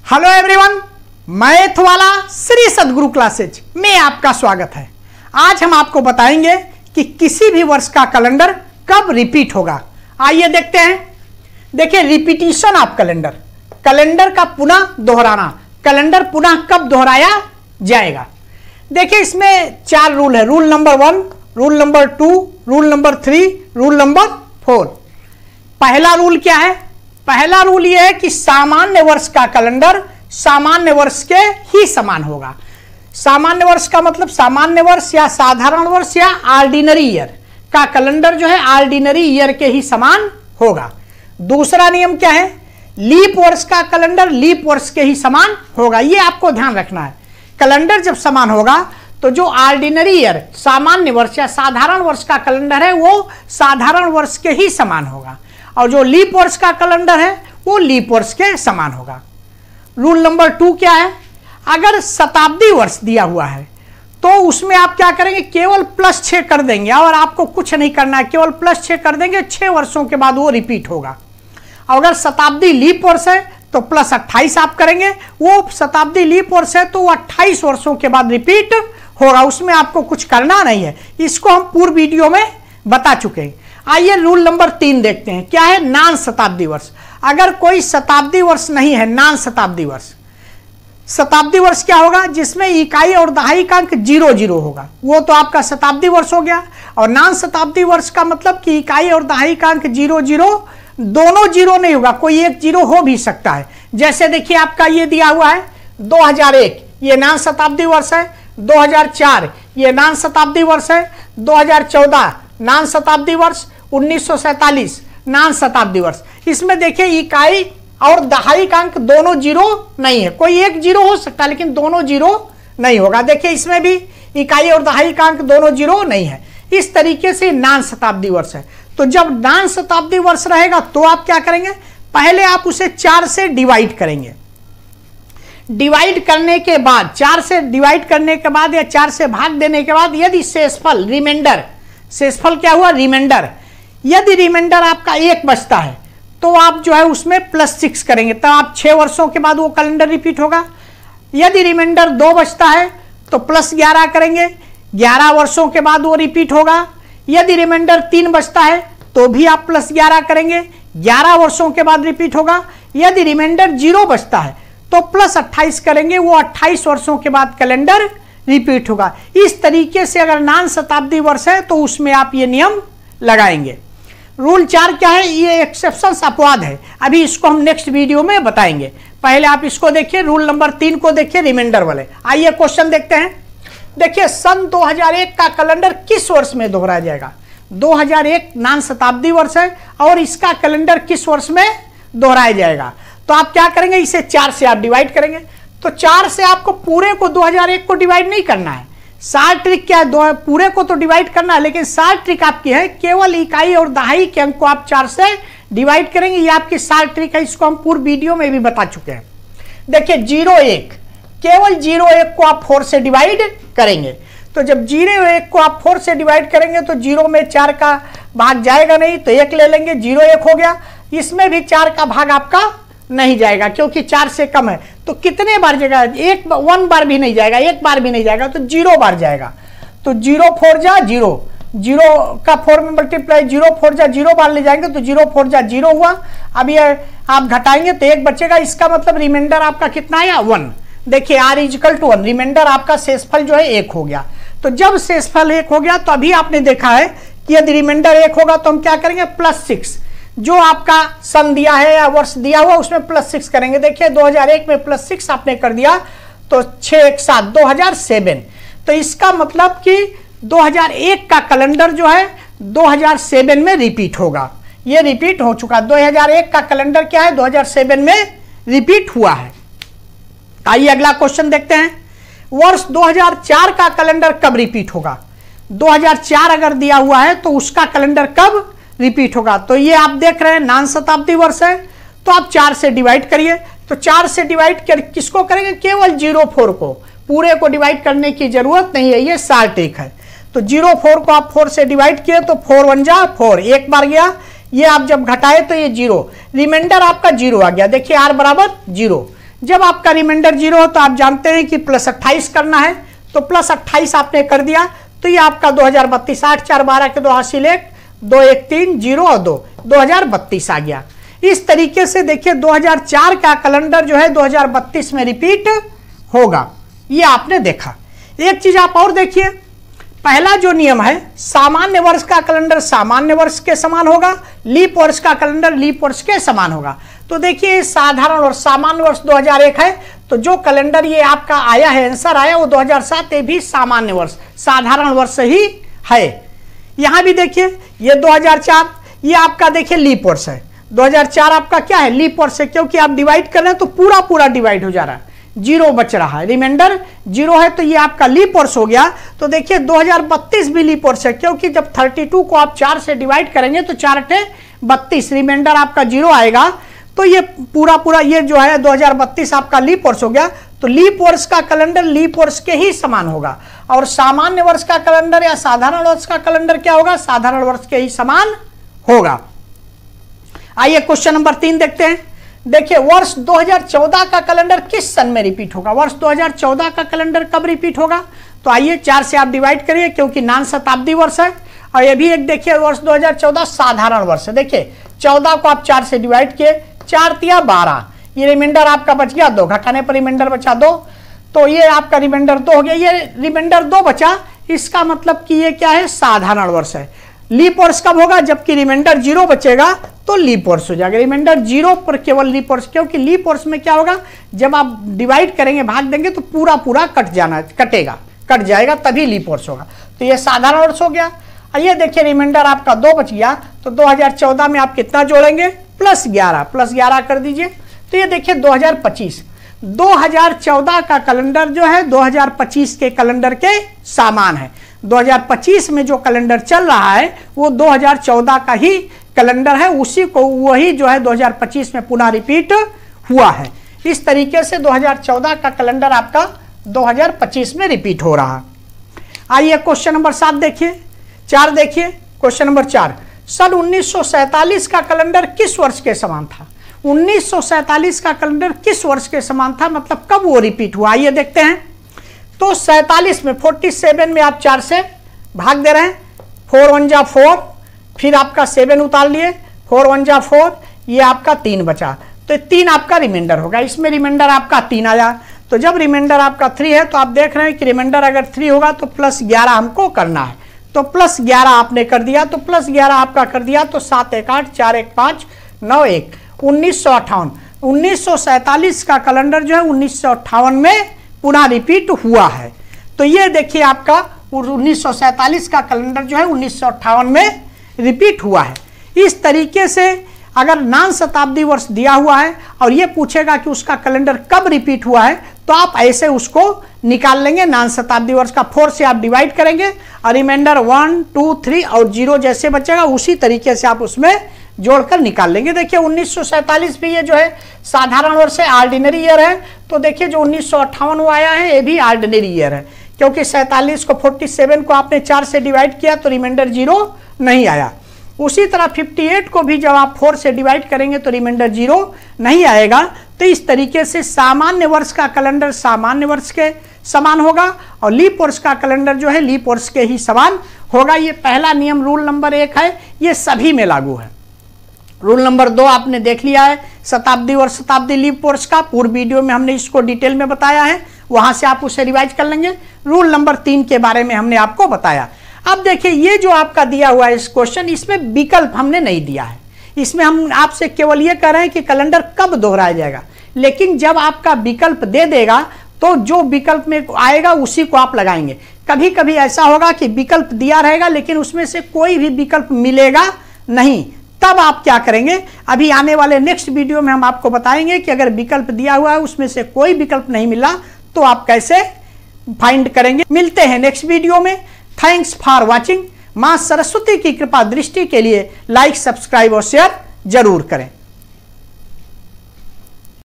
Hello everyone, math वाला श्री सद्गुरु classes में आपका स्वागत है। आज हम आपको बताएंगे कि किसी भी वर्ष का कैलेंडर कब रिपीट होगा। आइए देखते हैं। देखिए, रिपीटिशन ऑफ कैलेंडर, कैलेंडर का पुनः दोहराना, कैलेंडर पुनः कब दोहराया जाएगा। देखिए, इसमें 4 रूल है। Rule number 1, rule number 2, rule number 3, rule number 4। पहला रूल क्या है? पहला रूल यह है कि सामान्य वर्ष का कैलेंडर सामान्य वर्ष के ही समान होगा। सामान्य वर्ष का मतलब सामान्य वर्ष या साधारण वर्ष या ऑर्डिनरी ईयर का कैलेंडर जो है ऑर्डिनरी ईयर के ही समान होगा। दूसरा नियम क्या है? लीप वर्ष का कैलेंडर लीप वर्ष के ही समान होगा। यह आपको ध्यान रखना है। कैलेंडर जब समान होगा तो जो ऑर्डिनरी ईयर सामान्य वर्ष या साधारण वर्ष का कैलेंडर है वो साधारण वर्ष के ही समान होगा, और जो लीप वर्ष का कैलेंडर है वो लीप वर्ष के समान होगा। रूल नंबर 2 क्या है? अगर शताब्दी वर्ष दिया हुआ है तो उसमें आप क्या करेंगे? केवल +6 कर देंगे और आपको कुछ नहीं करना है, केवल +6 कर देंगे। 6 वर्षों के बाद वो रिपीट होगा। अगर शताब्दी लीप वर्ष है तो +28 आप करेंगे। वो शताब्दी लीप वर्ष है तो वो 28 वर्षों के बाद रिपीट होगा, उसमें आपको कुछ करना नहीं है। इसको हम पूर्व वीडियो में बता चुके हैं। आइए रूल नंबर 3 देखते हैं। क्या है? नान शताब्दी वर्ष। अगर कोई शताब्दी वर्ष नहीं है, नान शताब्दी वर्ष, शताब्दी वर्ष क्या होगा? जिसमें इकाई और दहाई का अंक 0-0 होगा, वो तो आपका शताब्दी वर्ष हो गया। और नान शताब्दी वर्ष का मतलब कि इकाई और दहाई का अंक 0-0, दोनों 0 नहीं होगा, कोई एक 0 हो भी सकता है। जैसे देखिए, आपका ये दिया हुआ है 2001, ये नान शताब्दी वर्ष है। 2004 ये नान शताब्दी वर्ष है। 2014 नान शताब्दी वर्ष। 1947 नान शताब्दी वर्ष। इसमें देखिए, इकाई और दहाई का अंक दोनों 0 नहीं है, कोई एक 0 हो सकता है लेकिन दोनों 0 नहीं होगा। देखिए, इसमें भी इकाई और दहाई का अंक दोनों 0 नहीं है। इस तरीके से नान शताब्दी वर्ष है। तो जब नान शताब्दी वर्ष रहेगा तो आप क्या करेंगे? पहले आप उसे 4 से डिवाइड करेंगे। डिवाइड करने के बाद, 4 से डिवाइड करने के बाद या 4 से भाग देने के बाद यदि शेषफल, रिमाइंडर, शेषफल क्या हुआ? रिमाइंडर, यदि रिमाइंडर आपका 1 बचता है तो आप जो है उसमें +6 करेंगे, तो आप 6 वर्षों के बाद वो कैलेंडर रिपीट होगा। यदि रिमाइंडर 2 बचता है तो +11 करेंगे, 11 वर्षों के बाद वो रिपीट होगा। यदि रिमाइंडर 3 बचता है तो भी आप +11 करेंगे, 11 वर्षों के बाद रिपीट होगा। यदि रिमाइंडर 0 बचता है तो +28 करेंगे, वो 28 वर्षों के बाद कैलेंडर रिपीट होगा। इस तरीके से अगर नान शताब्दी वर्ष है तो उसमें आप ये नियम लगाएंगे। रूल 4 क्या है? ये एक्सेप्शन अपवाद है, अभी इसको हम नेक्स्ट वीडियो में बताएंगे। पहले आप इसको देखिए, रूल नंबर 3 को देखिए, रिमाइंडर वाले। आइए क्वेश्चन देखते हैं। देखिए, सन 2001 का कैलेंडर किस वर्ष में दोहराया जाएगा? 2001 नान शताब्दी वर्ष है और इसका कैलेंडर किस वर्ष में दोहराया जाएगा? तो आप क्या करेंगे? इसे 4 से आप डिवाइड करेंगे। तो 4 से आपको पूरे को 2001 को डिवाइड नहीं करना है। शार्ट ट्रिक क्या है? पूरे को तो डिवाइड करना है, लेकिन शार्ट ट्रिक आपकी है केवल इकाई और दहाई के अंक को आप 4 से डिवाइड करेंगे। ये आपकी शार्ट ट्रिक है, इसको हम पूर्व वीडियो में भी बता चुके हैं। देखिए, 0-1, केवल 0-1 को आप 4 से डिवाइड करेंगे। तो जब 0-1 को आप 4 से डिवाइड करेंगे तो 0 में 4 का भाग जाएगा नहीं, तो 1 ले लेंगे, 0-1 हो गया। इसमें भी 4 का भाग आपका नहीं जाएगा क्योंकि 4 से कम है। तो कितने बार जाएगा? 1 बार भी नहीं जाएगा, 1 बार भी नहीं जाएगा, तो 0 बार जाएगा। तो 0 4 जा 0, 0 का 4 में मल्टीप्लाई, 0 4 जा 0 बार ले जाएंगे तो 0 4 जा 0 हुआ। अब ये आप घटाएंगे तो 1 बचेगा। इसका मतलब रिमाइंडर आपका कितना आया? 1। देखिए, R=1, रिमाइंडर आपका शेषफल जो है 1 हो गया। तो जब शेषफल 1 हो गया तो अभी आपने देखा है कि यदि रिमाइंडर 1 होगा तो हम क्या करेंगे? +6, जो आपका सन दिया है या वर्ष दिया हुआ उसमें +6 करेंगे। देखिए, 2001 में +6 आपने कर दिया तो 6-1-7 2007। तो इसका मतलब कि 2001 का कैलेंडर जो है 2007 में रिपीट होगा। ये रिपीट हो चुका। 2001 का कैलेंडर क्या है? 2007 में रिपीट हुआ है। आइए अगला क्वेश्चन देखते हैं। वर्ष 2004 का कैलेंडर कब रिपीट होगा? 2004 अगर दिया हुआ है तो उसका कैलेंडर कब रिपीट होगा? तो ये आप देख रहे हैं नान शताब्दी वर्ष है, तो आप 4 से डिवाइड करिए। तो 4 से डिवाइड कर किसको करेंगे? केवल 0-4 को, पूरे को डिवाइड करने की जरूरत नहीं है, ये शार्ट ट्रिक है। तो 0-4 को आप 4 से डिवाइड किए तो 4 1 जा 4, 1 बार गया। ये आप जब घटाए तो ये 0, रिमाइंडर आपका 0 आ गया। देखिए, R = 0, जब आपका रिमाइंडर 0 हो तो आप जानते हैं कि +28 करना है, तो +28 आपने कर दिया तो ये आपका 2032 8 4 12 के 2 हासिल 1 2 1 3 0 और 2 2032 आ गया। इस तरीके से देखिए 2004 का कैलेंडर जो है 2032 में रिपीट होगा, ये आपने देखा। एक चीज आप और देखिए, पहला जो नियम है सामान्य वर्ष का कैलेंडर सामान्य वर्ष के समान होगा, लीप वर्ष का कैलेंडर लीप वर्ष के समान होगा। तो देखिए साधारण वर्ष सामान्य वर्ष 2001 है, तो जो कैलेंडर ये आपका आया है आंसर आया वो 2007 ये भी सामान्य वर्ष साधारण वर्ष ही है। यहां भी देखिए ये 2004 ये आपका देखिए लीप वर्ष है, 2004 आपका क्या है लीप वर्ष है, क्योंकि आप डिवाइड कर रहे हैं तो पूरा पूरा डिवाइड हो जा रहा है, 0 बच रहा है, रिमाइंडर 0 है तो ये आपका लीप वर्ष हो गया। तो देखिए 2032 भी लीप वर्ष है, क्योंकि जब 32 को आप 4 से डिवाइड करेंगे तो 4 × 32 रिमाइंडर आपका 0 आएगा, तो ये पूरा पूरा ये जो है 2032 आपका लीप वर्ष हो गया। तो लीप वर्ष का कैलेंडर लीप वर्ष के ही समान होगा, और सामान्य वर्ष का कैलेंडर या साधारण वर्ष का कैलेंडर क्या होगा, साधारण वर्ष के ही समान होगा। आइए क्वेश्चन नंबर 3 देखते हैं। देखिए वर्ष 2014 का कैलेंडर किस सन में रिपीट होगा, वर्ष 2014 का कैलेंडर कब रिपीट होगा, तो आइए 4 से आप डिवाइड करिए क्योंकि नान शताब्दी वर्ष है, और ये भी एक देखिए वर्ष 2014 साधारण वर्ष है। देखिए 14 को आप 4 से डिवाइड किए, 4 × 12 ये रिमाइंडर आपका बच गया 2, घटाने पर रिमाइंडर बचा 2, तो ये आपका रिमाइंडर 2 हो गया, ये रिमाइंडर 2 बचा, इसका मतलब कि ये क्या है साधारण वर्ष है। लीप वर्ष कब होगा, जबकि रिमाइंडर 0 बचेगा तो लीप वर्ष हो जाएगा, रिमाइंडर 0 पर केवल लीप वर्ष, क्योंकि लीप वर्ष में क्या होगा जब आप डिवाइड करेंगे भाग देंगे तो पूरा पूरा कट जाएगा तभी लीप वर्ष होगा, तो ये साधारण वर्ष हो गया। ये देखिए रिमाइंडर आपका 2 बच गया, तो 2014 में आप कितना जोड़ेंगे +11 कर दीजिए, तो ये देखिए 2014 का कैलेंडर जो है 2025 के कैलेंडर के समान है। 2025 में जो कैलेंडर चल रहा है वो 2014 का ही कैलेंडर है, उसी को वही जो है 2025 में पुनः रिपीट हुआ है। इस तरीके से 2014 का कैलेंडर आपका 2025 में रिपीट हो रहा है। आइए क्वेश्चन नंबर 7 देखिए, 4 देखिए क्वेश्चन नंबर 4, सन 1947 का कैलेंडर किस वर्ष के समान था, 1947 का कैलेंडर किस वर्ष के समान था, मतलब कब वो रिपीट हुआ, आइए देखते हैं। तो 47 में 47 में आप 4 से भाग दे रहे हैं, 4 × 1 = 4, फिर आपका 7 उतार लिए, 4 × 1 = 4, ये आपका 3 बचा, तो 3 आपका रिमाइंडर होगा, इसमें रिमाइंडर आपका 3 आया। तो जब रिमाइंडर आपका 3 है तो आप देख रहे हैं कि रिमाइंडर अगर 3 होगा तो +11 हमको करना है, तो +11 आपने कर दिया, तो +11 आपका कर दिया तो 7 × 1 = 8 4 × 1 = 5 9 × 1 1958 1947 का कैलेंडर जो है 1958 में पुनः रिपीट हुआ है। तो ये देखिए आपका 1947 का कैलेंडर जो है 1958 में रिपीट हुआ है। इस तरीके से अगर नान शताब्दी वर्ष दिया हुआ है और ये पूछेगा कि उसका कैलेंडर कब रिपीट हुआ है, तो आप ऐसे उसको निकाल लेंगे। नान शताब्दी वर्ष का 4 से आप डिवाइड करेंगे और रिमाइंडर 1 2 3 और 0 जैसे बचेगा उसी तरीके से आप उसमें जोड़कर निकाल लेंगे। देखिए 1947 भी ये जो है साधारण वर्ष है, ऑर्डिनरी ईयर है, तो देखिए जो 1958 आया है ये भी ऑर्डिनरी ईयर है, क्योंकि 47 को 47 को आपने 4 से डिवाइड किया तो रिमाइंडर 0 नहीं आया। उसी तरह 58 को भी जब आप 4 से डिवाइड करेंगे तो रिमाइंडर 0 नहीं आएगा। तो इस तरीके से सामान्य वर्ष का कैलेंडर सामान्य वर्ष के समान होगा और लीप वर्ष का कैलेंडर जो है लीप वर्ष के ही समान होगा। ये पहला नियम रूल नंबर 1 है, ये सभी में लागू है। रूल नंबर 2 आपने देख लिया है, शताब्दी वर्ष शताब्दी लीप वर्ष का पूर्व वीडियो में हमने इसको डिटेल में बताया है, वहां से आप उसे रिवाइज कर लेंगे। रूल नंबर 3 के बारे में हमने आपको बताया। अब देखिए ये जो आपका दिया हुआ है इस क्वेश्चन, इसमें विकल्प हमने नहीं दिया है, इसमें हम आपसे केवल ये कह रहे हैं कि कैलेंडर कब दोहराया जाएगा, लेकिन जब आपका विकल्प दे देगा तो जो विकल्प में आएगा उसी को आप लगाएंगे। कभी कभी ऐसा होगा कि विकल्प दिया रहेगा लेकिन उसमें से कोई भी विकल्प मिलेगा नहीं, तब आप क्या करेंगे, अभी आने वाले नेक्स्ट वीडियो में हम आपको बताएंगे कि अगर विकल्प दिया हुआ है उसमें से कोई विकल्प नहीं मिला तो आप कैसे फाइंड करेंगे। मिलते हैं नेक्स्ट वीडियो में। Thanks for watching. मां सरस्वती की कृपा दृष्टि के लिए लाइक सब्सक्राइब और शेयर जरूर करें।